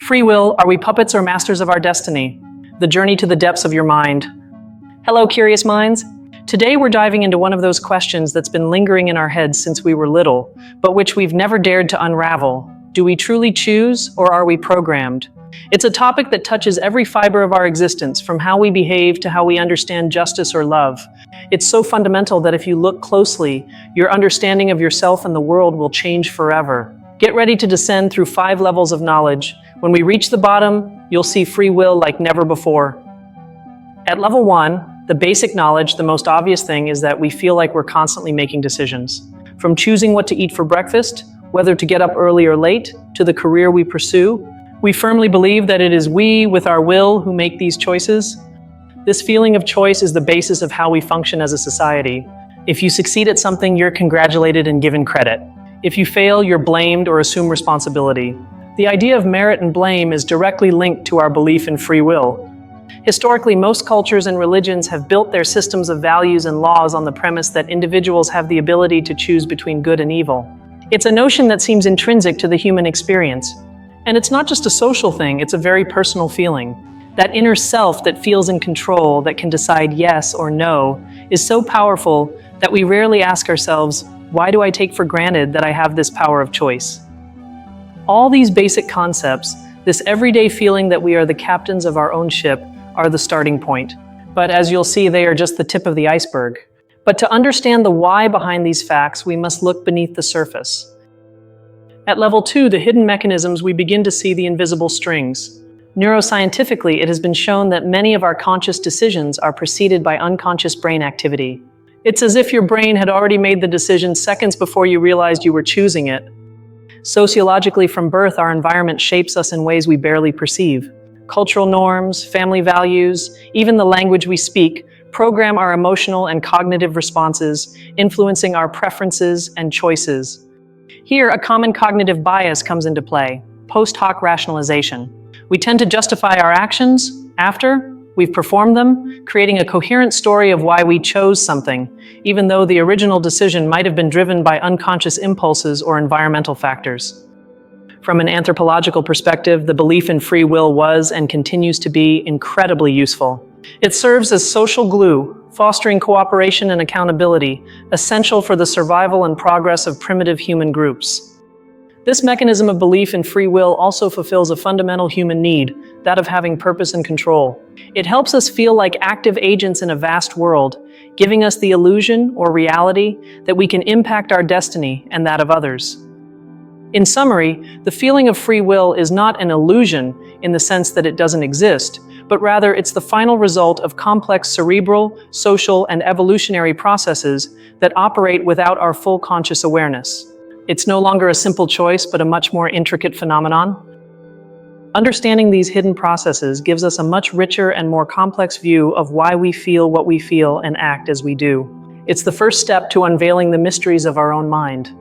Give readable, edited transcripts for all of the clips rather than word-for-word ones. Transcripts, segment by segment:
Free will, are we puppets or masters of our destiny? The journey to the depths of your mind. Hello, curious minds. Today we're diving into one of those questions that's been lingering in our heads since we were little, but which we've never dared to unravel. Do we truly choose, or are we programmed? It's a topic that touches every fiber of our existence, from how we behave to how we understand justice or love. It's so fundamental that if you look closely, your understanding of yourself and the world will change forever. Get ready to descend through 5 levels of knowledge. When we reach the bottom, you'll see free will like never before. At level 1, the basic knowledge, the most obvious thing is that we feel like we're constantly making decisions. From choosing what to eat for breakfast, whether to get up early or late, to the career we pursue, we firmly believe that it is we, with our will, who make these choices. This feeling of choice is the basis of how we function as a society. If you succeed at something, you're congratulated and given credit. If you fail, you're blamed or assume responsibility. The idea of merit and blame is directly linked to our belief in free will. Historically, most cultures and religions have built their systems of values and laws on the premise that individuals have the ability to choose between good and evil. It's a notion that seems intrinsic to the human experience. And it's not just a social thing, it's a very personal feeling. That inner self that feels in control, that can decide yes or no, is so powerful that we rarely ask ourselves, why do I take for granted that I have this power of choice? All these basic concepts, this everyday feeling that we are the captains of our own ship, are the starting point. But as you'll see, they are just the tip of the iceberg. But to understand the why behind these facts, we must look beneath the surface. At level 2, the hidden mechanisms, we begin to see the invisible strings. Neuroscientifically, it has been shown that many of our conscious decisions are preceded by unconscious brain activity. It's as if your brain had already made the decision seconds before you realized you were choosing it. Sociologically, from birth, our environment shapes us in ways we barely perceive. Cultural norms, family values, even the language we speak, program our emotional and cognitive responses, influencing our preferences and choices. Here, a common cognitive bias comes into play: post hoc rationalization. We tend to justify our actions after we've performed them, creating a coherent story of why we chose something, even though the original decision might have been driven by unconscious impulses or environmental factors. From an anthropological perspective, the belief in free will was and continues to be incredibly useful. It serves as social glue, fostering cooperation and accountability, essential for the survival and progress of primitive human groups. This mechanism of belief in free will also fulfills a fundamental human need, that of having purpose and control. It helps us feel like active agents in a vast world, giving us the illusion or reality that we can impact our destiny and that of others. In summary, the feeling of free will is not an illusion in the sense that it doesn't exist, but rather it's the final result of complex cerebral, social, and evolutionary processes that operate without our full conscious awareness. It's no longer a simple choice, but a much more intricate phenomenon. Understanding these hidden processes gives us a much richer and more complex view of why we feel what we feel and act as we do. It's the first step to unveiling the mysteries of our own mind.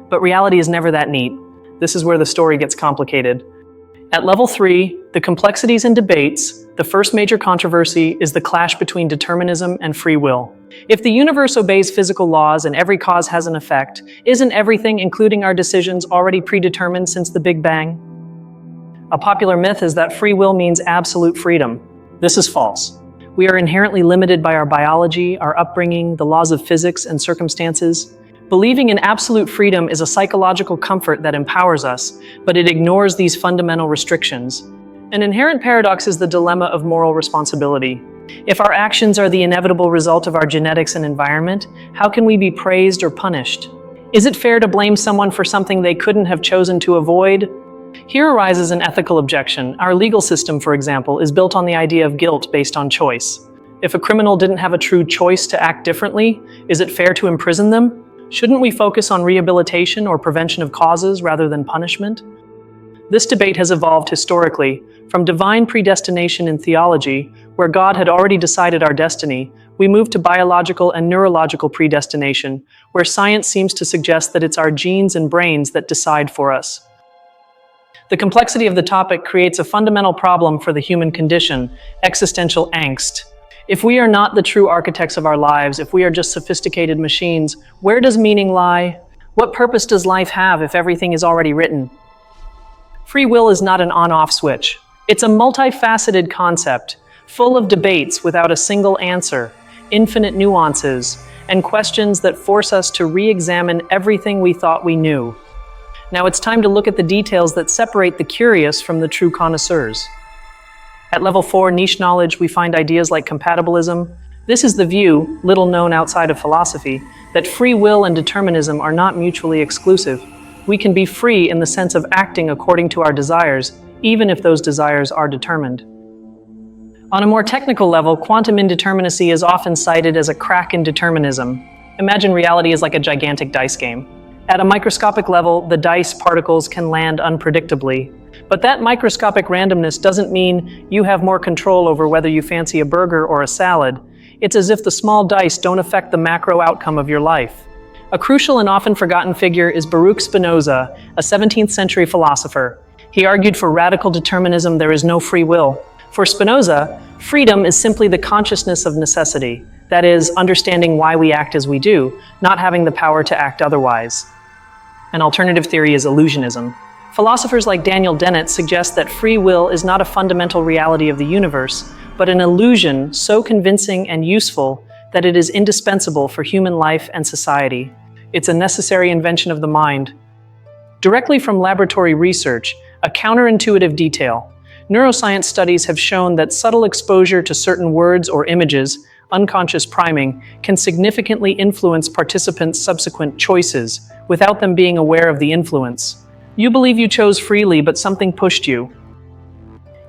But reality is never that neat. This is where the story gets complicated. At level 3, the complexities and debates, the first major controversy is the clash between determinism and free will. If the universe obeys physical laws and every cause has an effect, isn't everything, including our decisions, already predetermined since the Big Bang? A popular myth is that free will means absolute freedom. This is false. We are inherently limited by our biology, our upbringing, the laws of physics, and circumstances. Believing in absolute freedom is a psychological comfort that empowers us, but it ignores these fundamental restrictions. An inherent paradox is the dilemma of moral responsibility. If our actions are the inevitable result of our genetics and environment, how can we be praised or punished? Is it fair to blame someone for something they couldn't have chosen to avoid? Here arises an ethical objection. Our legal system, for example, is built on the idea of guilt based on choice. If a criminal didn't have a true choice to act differently, is it fair to imprison them? Shouldn't we focus on rehabilitation or prevention of causes rather than punishment? This debate has evolved historically from divine predestination in theology, where God had already decided our destiny. We move to biological and neurological predestination, where science seems to suggest that it's our genes and brains that decide for us. The complexity of the topic creates a fundamental problem for the human condition: existential angst. If we are not the true architects of our lives, if we are just sophisticated machines, where does meaning lie? What purpose does life have if everything is already written? Free will is not an on-off switch. It's a multifaceted concept, full of debates without a single answer, infinite nuances, and questions that force us to re-examine everything we thought we knew. Now it's time to look at the details that separate the curious from the true connoisseurs. At level 4, niche knowledge, we find ideas like compatibilism. This is the view, little known outside of philosophy, that free will and determinism are not mutually exclusive. We can be free in the sense of acting according to our desires, even if those desires are determined. On a more technical level, quantum indeterminacy is often cited as a crack in determinism. Imagine reality is like a gigantic dice game. At a microscopic level, the dice particles can land unpredictably. But that microscopic randomness doesn't mean you have more control over whether you fancy a burger or a salad. It's as if the small dice don't affect the macro outcome of your life. A crucial and often forgotten figure is Baruch Spinoza, a 17th century philosopher. He argued for radical determinism there is no free will. For Spinoza, freedom is simply the consciousness of necessity, that is, understanding why we act as we do, not having the power to act otherwise. An alternative theory is illusionism. Philosophers like Daniel Dennett suggest that free will is not a fundamental reality of the universe, but an illusion so convincing and useful that it is indispensable for human life and society. It's a necessary invention of the mind. Directly from laboratory research, a counterintuitive detail. Neuroscience studies have shown that subtle exposure to certain words or images, unconscious priming, can significantly influence participants' subsequent choices without them being aware of the influence. You believe you chose freely, but something pushed you.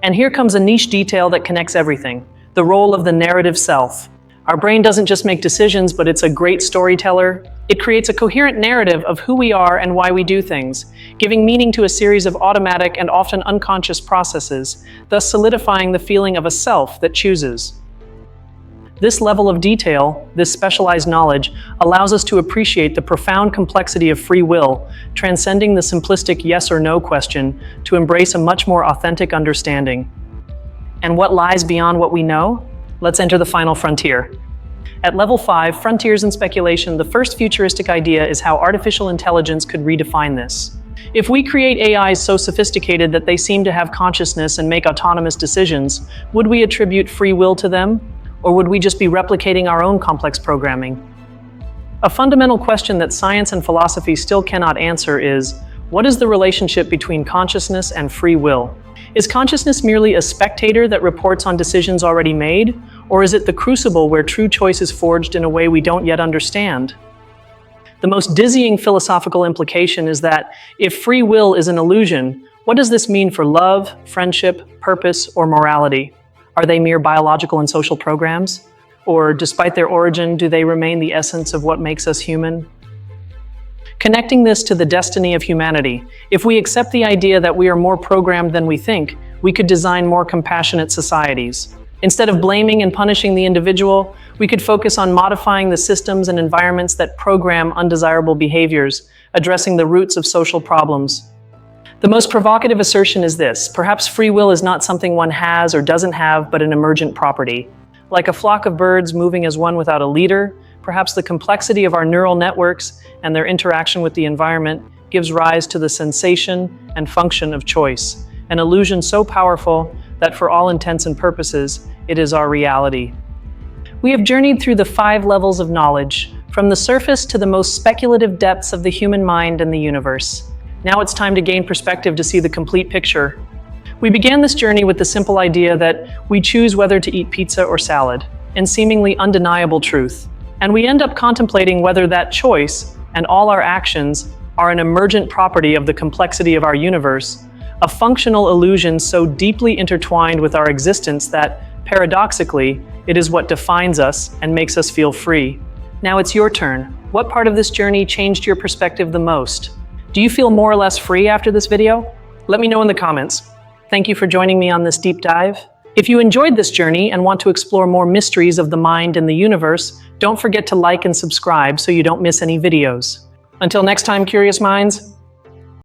And here comes a niche detail that connects everything: the role of the narrative self. Our brain doesn't just make decisions, but it's a great storyteller. It creates a coherent narrative of who we are and why we do things, giving meaning to a series of automatic and often unconscious processes, thus solidifying the feeling of a self that chooses. This level of detail, this specialized knowledge, allows us to appreciate the profound complexity of free will, transcending the simplistic yes or no question to embrace a much more authentic understanding. And what lies beyond what we know? Let's enter the final frontier. At level 5, Frontiers and Speculation, the first futuristic idea is how artificial intelligence could redefine this. If we create AIs so sophisticated that they seem to have consciousness and make autonomous decisions, would we attribute free will to them? Or would we just be replicating our own complex programming? A fundamental question that science and philosophy still cannot answer is, what is the relationship between consciousness and free will? Is consciousness merely a spectator that reports on decisions already made, or is it the crucible where true choice is forged in a way we don't yet understand? The most dizzying philosophical implication is that if free will is an illusion, what does this mean for love, friendship, purpose, or morality? Are they mere biological and social programs? Or, despite their origin, do they remain the essence of what makes us human? Connecting this to the destiny of humanity, if we accept the idea that we are more programmed than we think, we could design more compassionate societies. Instead of blaming and punishing the individual, we could focus on modifying the systems and environments that program undesirable behaviors, addressing the roots of social problems. The most provocative assertion is this: perhaps free will is not something one has or doesn't have, but an emergent property. Like a flock of birds moving as one without a leader, perhaps the complexity of our neural networks and their interaction with the environment gives rise to the sensation and function of choice, an illusion so powerful that for all intents and purposes, it is our reality. We have journeyed through the 5 levels of knowledge, from the surface to the most speculative depths of the human mind and the universe. Now it's time to gain perspective to see the complete picture. We began this journey with the simple idea that we choose whether to eat pizza or salad, and seemingly undeniable truth. And we end up contemplating whether that choice and all our actions are an emergent property of the complexity of our universe, a functional illusion so deeply intertwined with our existence that, paradoxically, it is what defines us and makes us feel free. Now it's your turn. What part of this journey changed your perspective the most? Do you feel more or less free after this video? Let me know in the comments. Thank you for joining me on this deep dive. If you enjoyed this journey and want to explore more mysteries of the mind and the universe, don't forget to like and subscribe so you don't miss any videos. Until next time, curious minds,